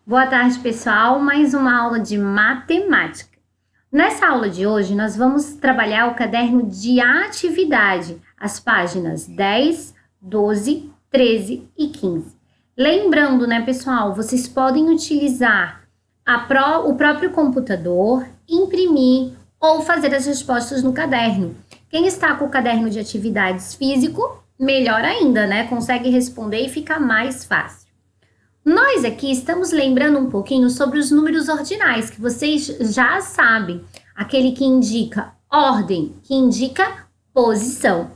Boa tarde, pessoal. Mais uma aula de matemática. Nessa aula de hoje, nós vamos trabalhar o caderno de atividade, as páginas 10, 12, 13 e 15. Lembrando, né, pessoal, vocês podem utilizar o próprio computador, imprimir ou fazer as respostas no caderno. Quem está com o caderno de atividades físico, melhor ainda, né? Consegue responder e fica mais fácil. Nós aqui estamos lembrando um pouquinho sobre os números ordinais, que vocês já sabem. Aquele que indica ordem, que indica posição.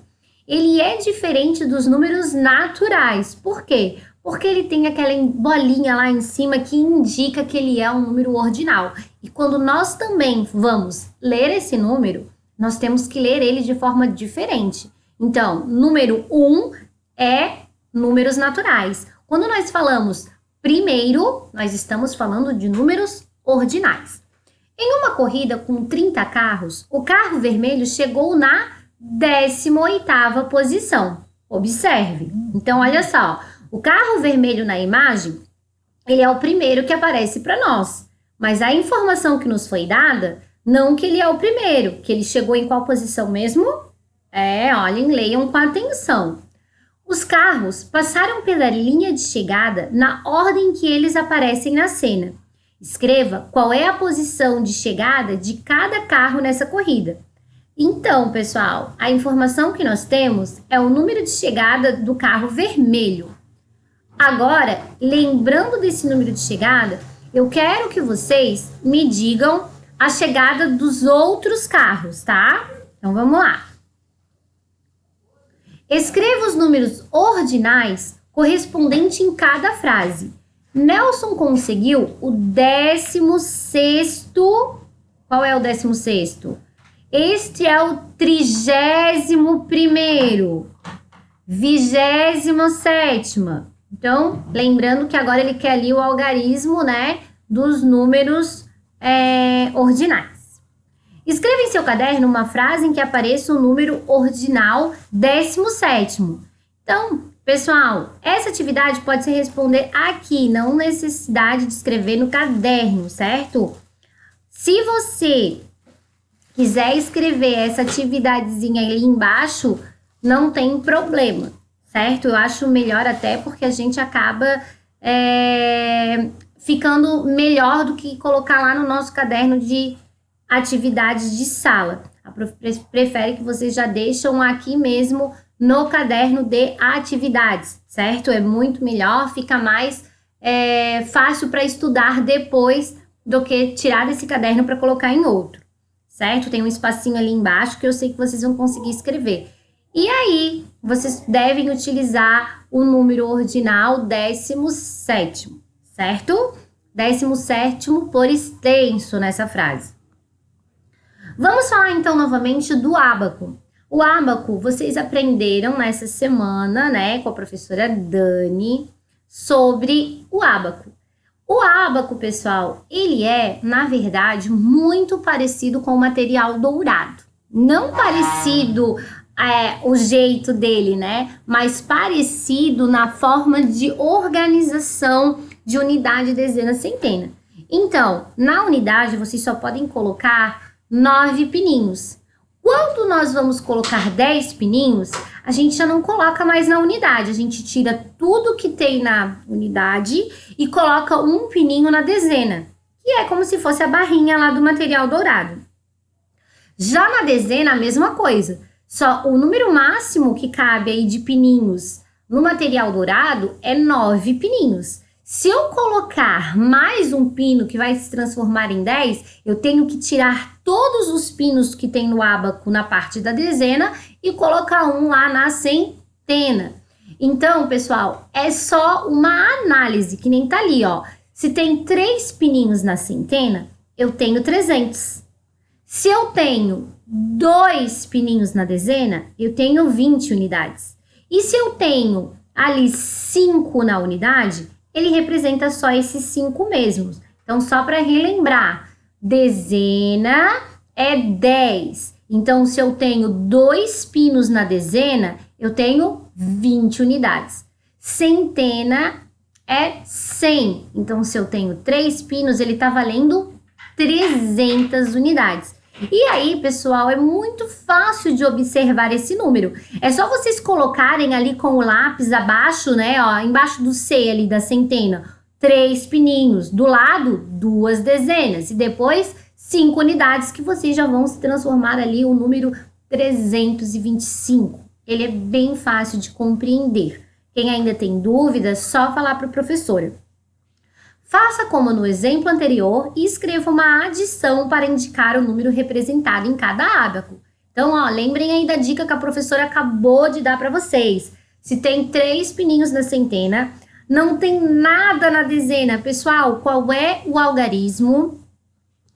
Ele é diferente dos números naturais. Por quê? Porque ele tem aquela bolinha lá em cima que indica que ele é um número ordinal. E quando nós também vamos ler esse número, nós temos que ler ele de forma diferente. Então, número 1 é números naturais. Quando nós falamos primeiro, nós estamos falando de números ordinais. Em uma corrida com 30 carros, o carro vermelho chegou na 18ª posição. Observe. Então, olha só. O carro vermelho na imagem, ele é o primeiro que aparece para nós. Mas a informação que nos foi dada, não que ele é o primeiro, que ele chegou em qual posição mesmo? Olhem, leiam com atenção. Os carros passaram pela linha de chegada na ordem que eles aparecem na cena. Escreva qual é a posição de chegada de cada carro nessa corrida. Então, pessoal, a informação que nós temos é o número de chegada do carro vermelho. Agora, lembrando desse número de chegada, eu quero que vocês me digam a chegada dos outros carros, tá? Então, vamos lá. Escreva os números ordinais correspondentes em cada frase. Nelson conseguiu o 16º. Qual é o 16º? Este é o 31º. 27ª. Então, lembrando que agora ele quer ali o algarismo, né, dos números ordinais. Escreva em seu caderno uma frase em que apareça o número ordinal 17º. Então, pessoal, essa atividade pode se responder aqui, não necessidade de escrever no caderno, certo? Se você quiser escrever essa atividadezinha ali embaixo, não tem problema, certo? Eu acho melhor até porque a gente acaba ficando melhor do que colocar lá no nosso caderno de atividades de sala. A prof prefere que vocês já deixam aqui mesmo no caderno de atividades, certo? É muito melhor, fica mais fácil para estudar depois do que tirar desse caderno para colocar em outro, certo? Tem um espacinho ali embaixo que eu sei que vocês vão conseguir escrever. E aí, vocês devem utilizar o número ordinal 17º, certo? 17º por extenso nessa frase. Vamos falar então novamente do ábaco. O ábaco, vocês aprenderam nessa semana, né, com a professora Dani, sobre o ábaco. O ábaco, pessoal, ele é, na verdade, muito parecido com o material dourado. Não parecido o jeito dele, né, mas parecido na forma de organização de unidade, dezena, centena. Então, na unidade, vocês só podem colocar 9 pininhos. Quando nós vamos colocar 10 pininhos, a gente já não coloca mais na unidade. A gente tira tudo que tem na unidade e coloca um pininho na dezena, que é como se fosse a barrinha lá do material dourado. Já na dezena, a mesma coisa. Só o número máximo que cabe aí de pininhos no material dourado é 9 pininhos. Se eu colocar mais um pino que vai se transformar em 10, eu tenho que tirar todos os pinos que tem no ábaco na parte da dezena e colocar um lá na centena. Então, pessoal, é só uma análise, que nem tá ali, ó. Se tem 3 pininhos na centena, eu tenho 300. Se eu tenho 2 pininhos na dezena, eu tenho 20 unidades. E se eu tenho ali 5 na unidade, ele representa só esses 5 mesmos. Então, só para relembrar, dezena é 10. Então, se eu tenho 2 pinos na dezena, eu tenho 20 unidades. Centena é 100. Então, se eu tenho 3 pinos, ele está valendo 300 unidades. E aí, pessoal, é muito fácil de observar esse número. É só vocês colocarem ali com o lápis abaixo, né, ó, embaixo do C ali da centena, 3 pininhos. Do lado, 2 dezenas. E depois, 5 unidades, que vocês já vão se transformar ali o número 325. Ele é bem fácil de compreender. Quem ainda tem dúvidas, só falar para a professora. Faça como no exemplo anterior e escreva uma adição para indicar o número representado em cada ábaco. Então, ó, lembrem aí da dica que a professora acabou de dar para vocês. Se tem 3 pininhos na centena, não tem nada na dezena. Pessoal, qual é o algarismo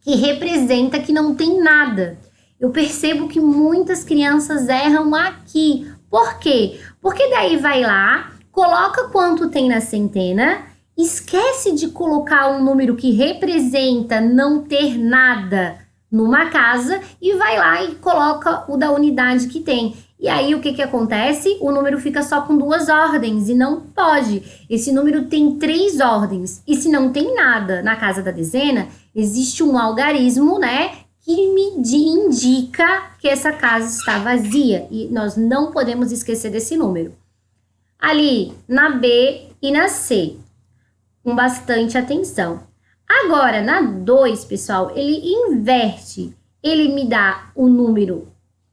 que representa que não tem nada? Eu percebo que muitas crianças erram aqui. Por quê? Porque daí vai lá, coloca quanto tem na centena, esquece de colocar um número que representa não ter nada numa casa e vai lá e coloca o da unidade que tem. E aí o que acontece? O número fica só com 2 ordens e não pode. Esse número tem 3 ordens. E se não tem nada na casa da dezena, existe um algarismo, né, que me indica que essa casa está vazia. E nós não podemos esquecer desse número. Ali na B e na C, com bastante atenção. Agora, na 2, pessoal, ele inverte. Ele me dá o número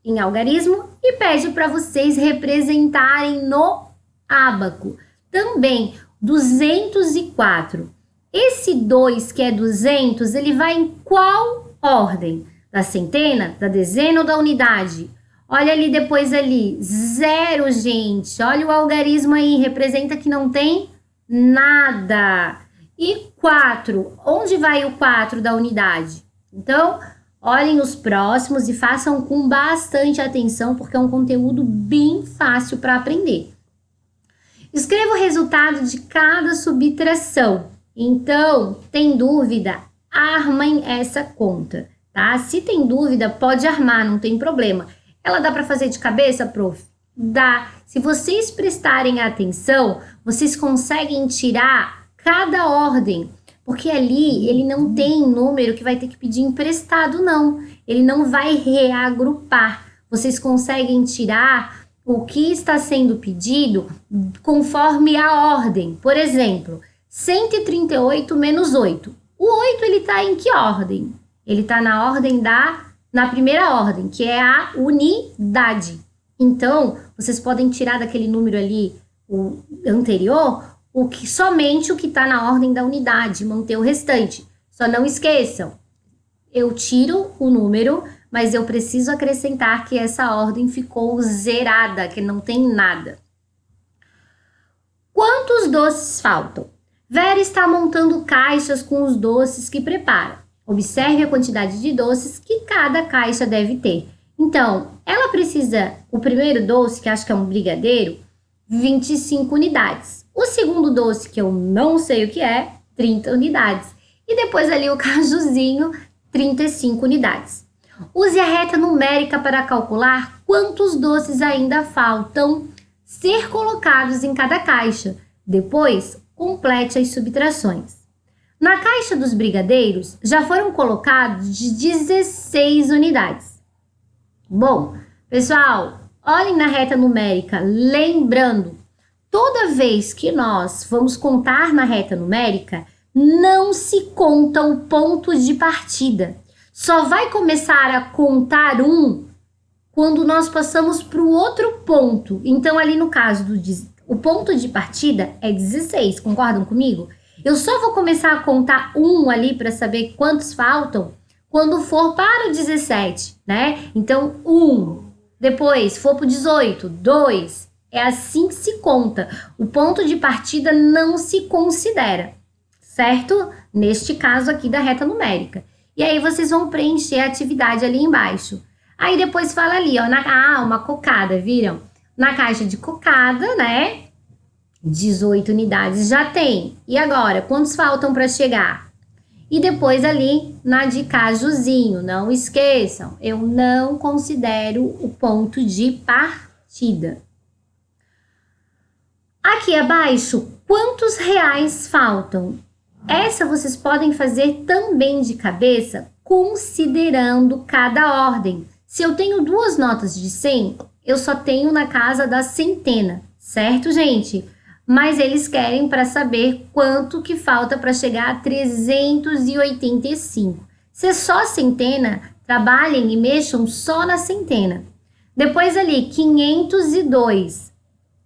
em algarismo e pede para vocês representarem no ábaco. Também, 204. Esse 2, que é 200, ele vai em qual ordem? Da centena, da dezena ou da unidade? Olha ali depois ali, 0, gente. Olha o algarismo aí, representa que não tem nada. E 4, onde vai o 4 da unidade? Então, olhem os próximos e façam com bastante atenção, porque é um conteúdo bem fácil para aprender. Escreva o resultado de cada subtração. Então, tem dúvida? Armem essa conta, tá? Se tem dúvida, pode armar, não tem problema. Ela dá para fazer de cabeça, prof? Dá. Se vocês prestarem atenção, vocês conseguem tirar cada ordem, porque ali ele não tem número que vai ter que pedir emprestado, não. Ele não vai reagrupar. Vocês conseguem tirar o que está sendo pedido conforme a ordem. Por exemplo, 138 menos 8. O 8 ele está em que ordem? Ele está na ordem na primeira ordem, que é a unidade. Então, vocês podem tirar daquele número ali, o anterior, somente o que está na ordem da unidade, manter o restante. Só não esqueçam, eu tiro o número, mas eu preciso acrescentar que essa ordem ficou zerada, que não tem nada. Quantos doces faltam? Vera está montando caixas com os doces que prepara. Observe a quantidade de doces que cada caixa deve ter. Então, ela precisa, o primeiro doce, que acho que é um brigadeiro, 25 unidades. O segundo doce, que eu não sei o que é, 30 unidades. E depois ali o cajuzinho, 35 unidades. Use a reta numérica para calcular quantos doces ainda faltam ser colocados em cada caixa. Depois, complete as subtrações. Na caixa dos brigadeiros, já foram colocados de 16 unidades. Bom, pessoal, olhem na reta numérica, lembrando, toda vez que nós vamos contar na reta numérica, não se conta o ponto de partida. Só vai começar a contar quando nós passamos para o outro ponto. Então, ali no caso o ponto de partida é 16, concordam comigo? Eu só vou começar a contar ali para saber quantos faltam quando for para o 17, né? Então, 1. Depois, for para o 18, 2. É assim que se conta. O ponto de partida não se considera, certo? Neste caso aqui da reta numérica. E aí, vocês vão preencher a atividade ali embaixo. Aí, depois fala ali, ó, uma cocada, viram? Na caixa de cocada, né? 18 unidades já tem. E agora, quantos faltam para chegar? E depois ali na de cajuzinho, não esqueçam, eu não considero o ponto de partida. Aqui abaixo, quantos reais faltam? Essa vocês podem fazer também de cabeça, considerando cada ordem. Se eu tenho 2 notas de 100, eu só tenho na casa da centena, certo, gente? Mas eles querem para saber quanto que falta para chegar a 385. Se é só centena, trabalhem e mexam só na centena. Depois ali, 502.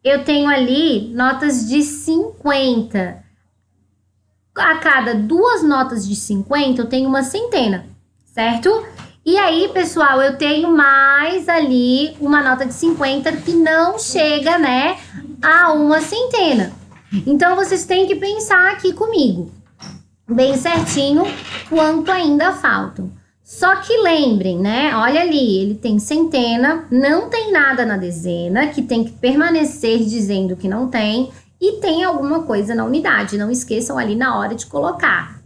Eu tenho ali notas de 50. A cada 2 notas de 50, eu tenho uma centena, certo? E aí, pessoal, eu tenho mais ali uma nota de 50 que não chega, né, a uma centena. Então, vocês têm que pensar aqui comigo, bem certinho, quanto ainda faltam. Só que lembrem, né, olha ali, ele tem centena, não tem nada na dezena, que tem que permanecer dizendo que não tem, e tem alguma coisa na unidade, não esqueçam ali na hora de colocar.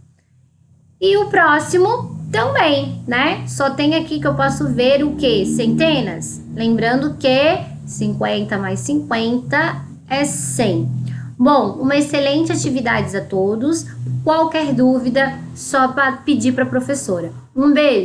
E o próximo também, né? Só tem aqui que eu posso ver o quê? Centenas. Lembrando que 50 mais 50 é 100. Bom, uma excelente atividade a todos. Qualquer dúvida, só para pedir para a professora. Um beijo!